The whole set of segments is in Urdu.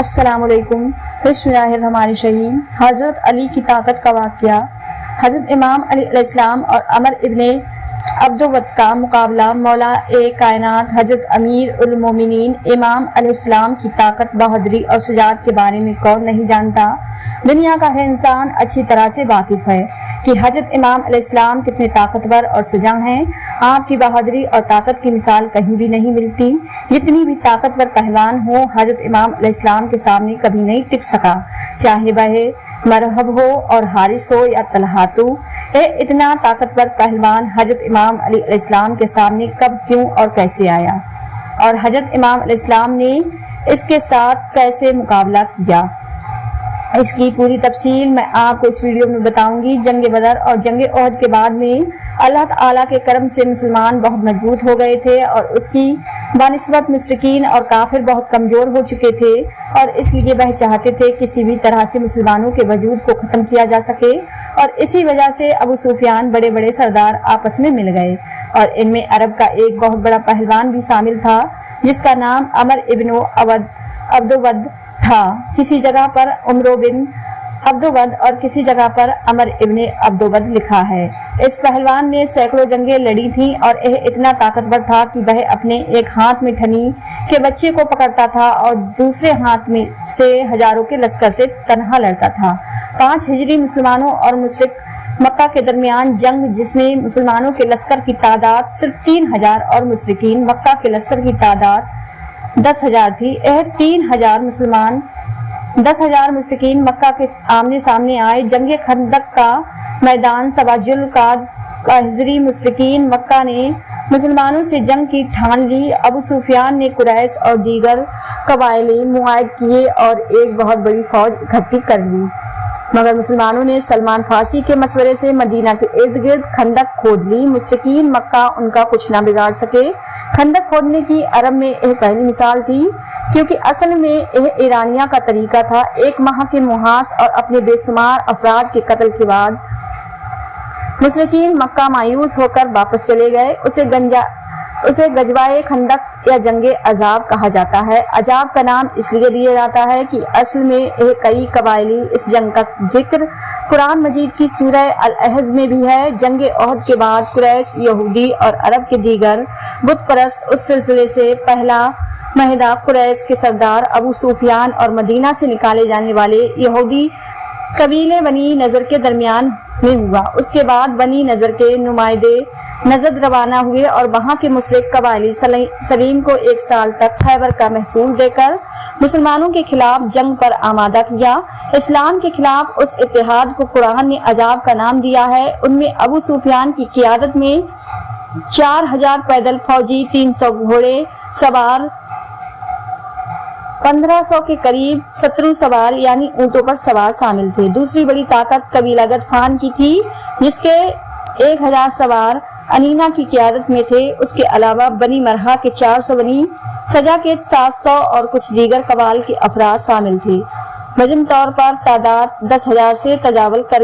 السلام علیکم۔ بسم اللہ الرحمن الرحیم۔ حضرت علی کی طاقت کا واقعہ۔ حضرت امام علی علیہ السلام اور عمر ابن عبدود کا مقابلہ۔ مولا کائنات حضرت امیر المومنین امام علیہ السلام کی طاقت، بہادری اور شجاعت کے بارے میں کون نہیں جانتا؟ دنیا کا ہر انسان اچھی طرح سے واقف ہے کہ حضرت امام علیہ السلام کتنے طاقتور اور شجاع ہیں۔ آپ کی بہادری اور طاقت کی مثال کہیں بھی نہیں ملتی۔ جتنی بھی طاقتور پہلوان ہو، حضرت امام علیہ السلام کے سامنے کبھی نہیں ٹک سکا، چاہے وہ مرحب ہو اور حارث ہو یا طلحہ۔ اتنا طاقتور پہلوان حضرت امام علی علیہ السلام کے سامنے کب، کیوں اور کیسے آیا، اور حضرت امام علیہ السلام نے اس کے ساتھ کیسے مقابلہ کیا، اس کی پوری تفصیل میں آپ کو اس ویڈیو میں بتاؤں گی۔ جنگ بدر اور جنگ احد کے بعد میں اللہ تعالیٰ کے کرم سے مسلمان بہت مضبوط ہو گئے تھے، اور اس کی بنسبت مشرکین اور کافر بہت کمزور ہو چکے تھے، اور اس لیے وہ چاہتے تھے کسی بھی طرح سے مسلمانوں کے وجود کو ختم کیا جا سکے، اور اسی وجہ سے ابو سفیان بڑے بڑے سردار آپس میں مل گئے، اور ان میں عرب کا ایک بہت بڑا پہلوان بھی شامل تھا جس کا نام عمر ابن عبدود تھا۔ کسی جگہ پر عمر بن عبدود اور کسی جگہ پر عمر ابن عبدود لکھا ہے۔ اس پہلوان نے سینکڑوں جنگیں لڑی تھیں، اور یہ اتنا طاقتور تھا کہ وہ اپنے ایک ہاتھ میں ٹھنی کے بچے کو پکڑتا تھا اور دوسرے ہاتھ میں سے ہزاروں کے لشکر سے تنہا لڑتا تھا۔ 5 ہجری مسلمانوں اور مشرک مکہ کے درمیان جنگ، جس میں مسلمانوں کے لشکر کی تعداد صرف 3000 اور مشرکین مکہ کے لشکر کی تعداد 10,000 تھی۔ یہ 10,000 مشرکین مکہ کے آمنے سامنے آئے۔ جنگ خندق کا میدان 7 ذوالقعدہ ہجری مشرکین مکہ نے مسلمانوں سے جنگ کی ٹھان لی۔ ابو سفیان نے قریش اور دیگر قبائلی معاہد کیے اور ایک بہت بڑی فوج اکٹھی کر لی، مگر مسلمانوں نے سلمان فارسی کے مشورے سے مدینہ کے ارد گرد خندق کھود لی۔ مشرکین مکہ ان کا کچھ نہ بگاڑ سکے۔ خندق کھودنے کی عرب میں یہ پہلی مثال تھی، کیونکہ اصل میں یہ ایرانیہ کا طریقہ تھا۔ 1 ماہ کے محاص اور اپنے بے شمار افراد کے قتل کے بعد مشرکین مکہ مایوس ہو کر واپس چلے گئے۔ اسے غزوہ خندق یا جنگ عذاب کہا جاتا ہے۔ عذاب کا نام اس لیے دیا جاتا ہے کہ اصل میں یہ کئی قبائلی اس جنگ کا ذکر قرآن مجید کی سورہ الاحزاب میں بھی ہے۔ جنگ احد کے بعد قریش، یہودی اور عرب کے دیگر بت پرست اس سلسلے سے پہلا معاہدہ قریش کے سردار ابو سفیان اور مدینہ سے نکالے جانے والے یہودی قبیلے بنی نضر کے درمیان میں ہوا۔ اس کے بعد بنی نضر کے نمائندے نجد روانہ ہوئے اور وہاں کے مشرک قبائلی سلیم کو 1 سال تک خیبر کا محصول دے کر مسلمانوں کے خلاف جنگ پر آمادہ کیا۔ اسلام کے خلاف اس اتحاد کو قرآن نے عذاب کا نام دیا ہے۔ ان میں ابو سفیان کی قیادت میں 4000 پیدل فوجی، 300 گھوڑے سوار، 1500 کے قریب شترو سوار یعنی اونٹوں پر سوار شامل تھے۔ دوسری بڑی طاقت قبیلہ غطفان کی تھی، جس کے 1000 سوار انینا کی قیادت میں تھے۔ اس کے علاوہ بنی مرحا کے 400، بنی سجا کے 700 اور کچھ دیگر قبائل کے افراد شامل تھے۔ مجموعی طور پر تعداد 10,000 سے تجاوز کر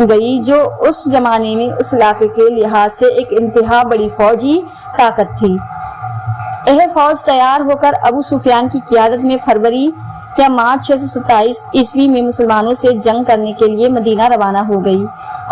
گئی، جو اس زمانے میں اس علاقے کے لحاظ سے ایک انتہا بڑی فوجی طاقت تھی۔ یہ فوج تیار ہو کر ابو سفیان کی قیادت میں فروری یا مارچ 627 عیسوی میں مسلمانوں سے جنگ کرنے کے لیے مدینہ روانہ ہو گئی۔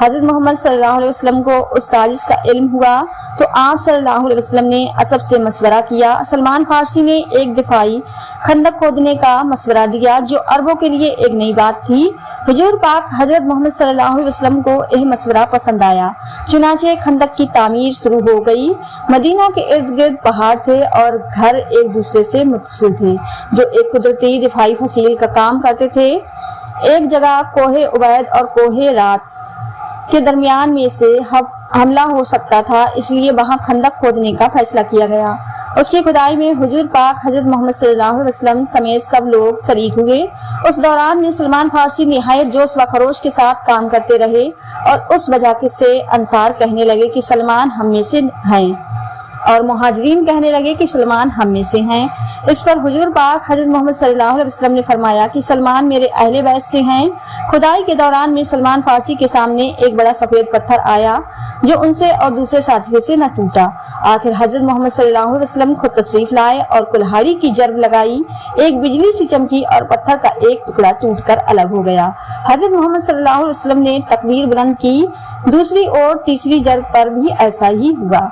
حضرت محمد صلی اللہ علیہ وسلم کو اس سازش کا علم ہوا تو آپ صلی اللہ علیہ وسلم نے اسب سے مشورہ کیا۔ سلمان فارسی نے ایک دفاعی خندق کھودنے کا مشورہ دیا، جو عربوں کے لیے ایک نئی بات تھی۔ حضور پاک حضرت محمد صلی اللہ علیہ وسلم کو یہ مشورہ پسند آیا، چنانچہ خندق کی تعمیر شروع ہو گئی۔ مدینہ کے ارد گرد پہاڑ تھے اور گھر ایک دوسرے سے متصل تھے، جو ایک قدرتی دفاعی فصیل کا کام کرتے تھے۔ ایک جگہ کوہ عبید اور کوہ رات کے درمیان میں سے حملہ ہو سکتا تھا، اس لیے وہاں خندق کھودنے کا فیصلہ کیا گیا۔ اس کی کھدائی میں حضور پاک حضرت محمد صلی اللہ علیہ وسلم سمیت سب لوگ شریک ہوئے۔ اس دوران میں سلمان فارسی نہایت جوش و خروش کے ساتھ کام کرتے رہے، اور اس وجہ سے انصار کہنے لگے کہ سلمان ہم میں سے ہیں، اور مہاجرین کہنے لگے کہ سلمان ہم میں سے ہیں۔ اس پر حضور پاک حضرت محمد صلی اللہ علیہ وسلم نے فرمایا کہ سلمان میرے اہل بیت سے ہیں۔ کھدائی کے دوران میں سلمان فارسی کے سامنے ایک بڑا سفید پتھر آیا جو ان سے اور دوسرے ساتھیوں سے نہ ٹوٹا۔ آخر حضرت محمد صلی اللہ علیہ وسلم خود تشریف لائے اور کلہاڑی کی جرب لگائی، ایک بجلی سی چمکی اور پتھر کا ایک ٹکڑا ٹوٹ کر الگ ہو گیا۔ حضرت محمد صلی اللہ علیہ وسلم نے تکبیر بلند کی۔ دوسری اور تیسری جرب پر بھی ایسا ہی ہوا۔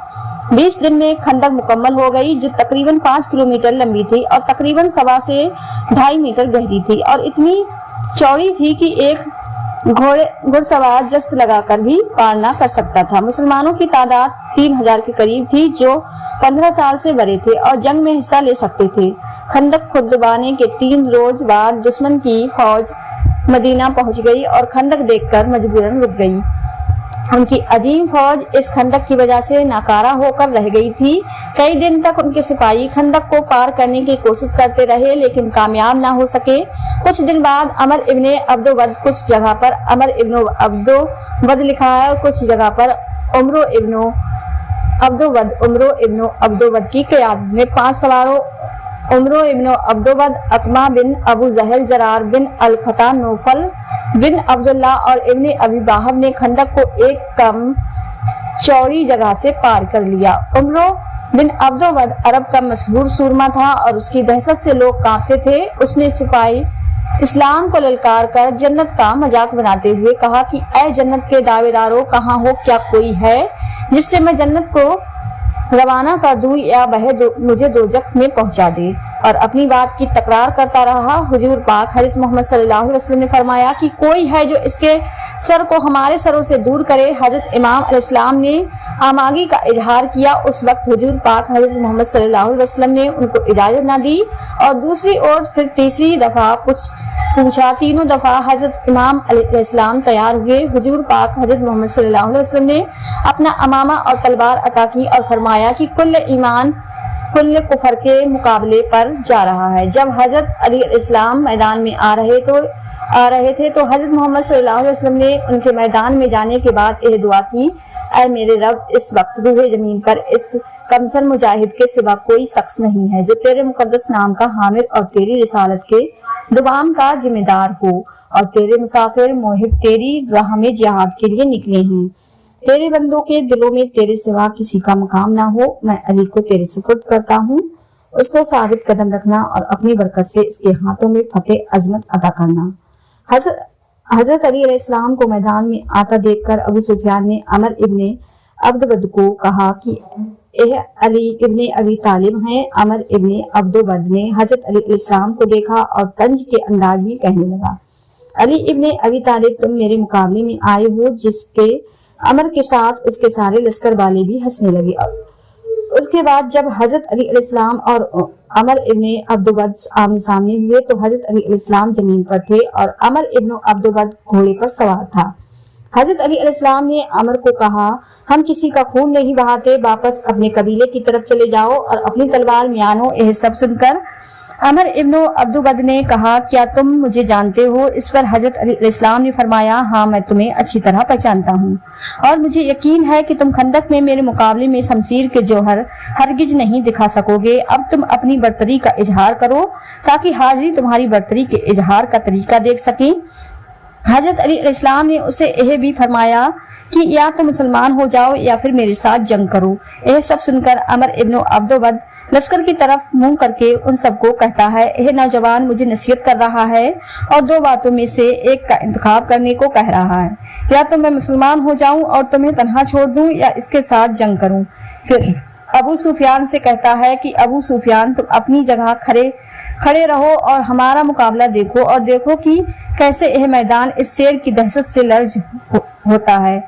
20 دن میں خندق مکمل ہو گئی جو تقریباً 5 کلومیٹر لمبی تھی اور تقریباً 1.25 سے 2.5 میٹر گہری تھی اور اتنی چوڑی تھی کہ ایک گھڑ سوار جست لگا کر بھی پار نہ کر سکتا تھا۔ مسلمانوں کی تعداد 3000 کے قریب تھی جو 15 سال سے بڑے تھے اور جنگ میں حصہ لے سکتے تھے۔ خندق کھدوانے کے 3 روز بعد دشمن کی فوج مدینہ پہنچ گئی اور خندق دیکھ کر مجبوراً رک گئی۔ ان کی عظیم فوج اس خندق کی وجہ سے ناکارہ ہو کر رہ گئی تھی۔ کئی دن تک ان کے سپاہی خندق کو پار کرنے کی کوشش کرتے رہے لیکن کامیاب نہ ہو سکے۔ کچھ دن بعد عمر ابن عبدود، کچھ جگہ پر عمر ابن عبدود لکھا ہے اور کچھ جگہ پر عمرو ابن عبدود کی قیادت میں 5 سواروں عمرو ابن عبدود، اقمہ بن ابو زہل، زرار بن القطع، نوفل بن عبداللہ اور ابن ابی باہب نے خندق کو ایک کم چوڑی جگہ سے پار کر لیا۔ عمرو بن عبدود عرب کا مشہور سورما تھا اور اس کی دہشت سے لوگ کانپتے تھے۔ اس نے سپاہی اسلام کو للکار کر جنت کا مذاق بناتے ہوئے کہا کہ اے جنت کے دعوے داروں، کہاں ہو؟ کیا کوئی ہے جس سے میں جنت کو روانہ کر دوں یا مجھے دوزخ میں پہنچا دے؟ اور اپنی بات کی تکرار کرتا رہا۔ حضور پاک حضرت محمد صلی اللہ علیہ وسلم نے فرمایا کہ کوئی ہے جو اس کے سر کو ہمارے سروں سے دور کرے۔ حضرت امام علیہ السلام نے آماگی کا اظہار کیا۔ اس وقت حضور پاک حضرت محمد صلی اللہ علیہ وسلم نے ان کو اجازت نہ دی اور دوسری اور پھر تیسری دفعہ پوچھا۔ تینوں دفعہ حضرت امام علیہ السلام تیار ہوئے۔ حضور پاک حضرت محمد صلی اللہ علیہ وسلم نے اپنا امامہ اور تلوار عطا کی اور فرمایا کہ کل ایمان کل کفر کے مقابلے پر جا رہا ہے۔ جب حضرت علی علیہ السلام میدان میں آ رہے تھے تو حضرت محمد صلی اللہ علیہ وسلم نے ان کے میدان میں جانے کے بعد یہ دعا کی، اے میرے رب، اس وقت روح زمین پر اس کمسن مجاہد کے سوا کوئی شخص نہیں ہے جو تیرے مقدس نام کا حامل اور تیری رسالت کے دوام کا ذمہ دار ہو، اور تیرے مسافر محب تیری راہ میں جہاد کے لیے نکلے ہیں۔ تیرے بندوں کے دلوں میں تیرے سوا کسی کا مقام نہ ہو۔ میں علی کو تیرے سپرد کرتا ہوں، اس کو ثابت قدم رکھنا اور اپنی برکت سے اس کے ہاتھوں میں فتح عظمت عطا کرنا۔ حضرت علی علیہ السلام کو میدان میں آتا دیکھ کر ابو سفیان نے عمر ابن عبدود کو کہا کہ اے علی ابن ابی طالب ہیں۔ عمر ابن عبدود نے حضرت علی علیہ السلام کو دیکھا اور طنز کے انداز میں کہنے لگا، علی ابن ابی طالب، تم میرے مقابلے میں آئے ہو؟ جس پہ عمر کے ساتھ اس کے سارے لشکر والے بھی ہنسنے لگے۔ اس کے بعد جب حضرت علی علیہ السلام اور عمر ابن عبدود آمنے سامنے ہوئے تو حضرت علی علیہ السلام زمین پر تھے اور عمر ابن عبدود گھوڑے پر سوار تھا۔ حضرت علی علیہ السلام نے عمر کو کہا، ہم کسی کا خون نہیں بہاتے، واپس اپنے قبیلے کی طرف چلے جاؤ اور اپنی تلوار میانو۔ یہ سب سن کر عمر ابن عبدود نے کہا، کیا تم مجھے جانتے ہو؟ اس پر حضرت علی علیہ السلام نے فرمایا، ہاں میں تمہیں اچھی طرح پہچانتا ہوں اور مجھے یقین ہے کہ تم خندق میں میرے مقابلے میں شمشیر کے جوہر ہرگز نہیں دکھا سکو گے۔ اب تم اپنی برتری کا اظہار کرو تاکہ حاضری تمہاری برتری کے اظہار کا طریقہ دیکھ سکیں۔ حضرت علی علیہ السلام نے اسے یہ بھی فرمایا کہ یا تو مسلمان ہو جاؤ یا پھر میرے ساتھ جنگ کرو۔ یہ سب سن کر عمر ابن عبدود لشکر کی طرف منہ کر کے ان سب کو کہتا ہے، یہ نوجوان مجھے نصیحت کر رہا ہے اور 2 باتوں میں سے ایک کا انتخاب کرنے کو کہہ رہا ہے، یا تو میں مسلمان ہو جاؤں اور تمہیں تنہا چھوڑ دوں یا اس کے ساتھ جنگ کروں۔ پھر ابو سفیان سے کہتا ہے کہ ابو سفیان، تم اپنی جگہ کھڑے رہو اور ہمارا مقابلہ دیکھو اور دیکھو کہ کیسے یہ میدان اس شیر کی دہشت سے لرز ہوتا ہے۔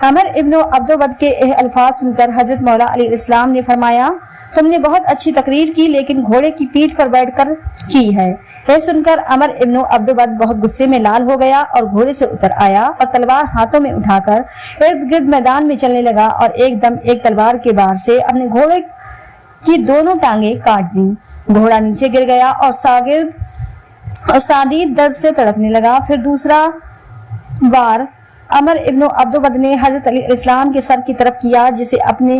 عمر ابن عبدود کے یہ الفاظ سن کر حضرت مولا علی علیہ السلام نے فرمایا، تم نے بہت اچھی تقریر کی لیکن گھوڑے کی پیٹھ پر بیٹھ کر کی ہے۔ یہ سن کر عمر ابن عبدود بہت غصے میں لال ہو گیا اور گھوڑے سے اتر آیا اور تلوار ہاتھوں میں اٹھا کر ارد گرد میدان میں چلنے لگا اور ایک دم ایک تلوار کے بار سے اپنے گھوڑے کی دونوں ٹانگیں کاٹ دیں۔ گھوڑا نیچے گر گیا اور سادید درد سے تڑپنے لگا۔ پھر دوسرا بار عمر ابن عبدود نے حضرت علی علیہ السلام کے سر کی طرف کیا، جسے اپنے